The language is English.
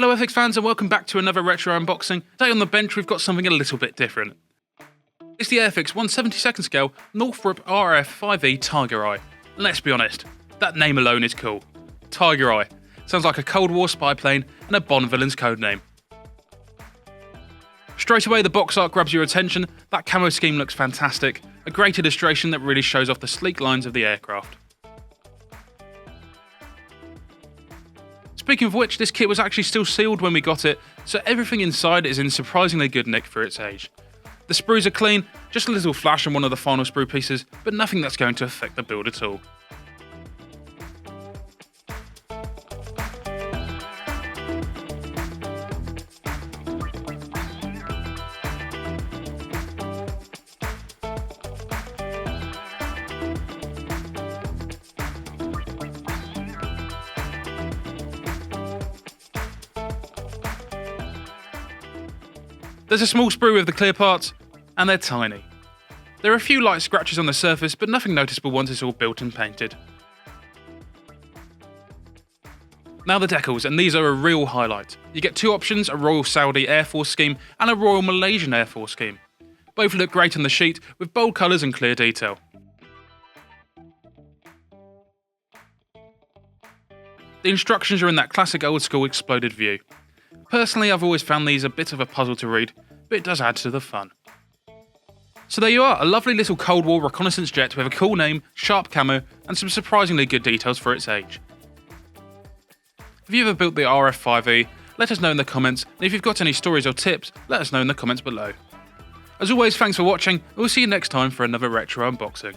Hello Airfix fans and welcome back to another retro unboxing. Today on the bench we've got something a little bit different. It's the Airfix 1/72nd scale Northrop RF-5E Tiger Eye. And let's be honest, that name alone is cool. Tiger Eye. Sounds like a Cold War spy plane and a Bond villain's codename. Straight away the box art grabs your attention. That camo scheme looks fantastic. A great illustration that really shows off the sleek lines of the aircraft. Speaking of which, this kit was actually still sealed when we got it, so everything inside is in surprisingly good nick for its age. The sprues are clean, just a little flash on one of the final sprue pieces, but nothing that's going to affect the build at all. There's a small sprue with the clear parts, and they're tiny. There are a few light scratches on the surface, but nothing noticeable once it's all built and painted. Now the decals, and these are a real highlight. You get two options, a Royal Saudi Air Force scheme and a Royal Malaysian Air Force scheme. Both look great on the sheet, with bold colours and clear detail. The instructions are in that classic old school exploded view. Personally, I've always found these a bit of a puzzle to read, but it does add to the fun. So there you are, a lovely little Cold War reconnaissance jet with a cool name, sharp camo, and some surprisingly good details for its age. If you ever built the RF-5E, let us know in the comments, and if you've got any stories or tips, let us know in the comments below. As always, thanks for watching, and we'll see you next time for another retro unboxing.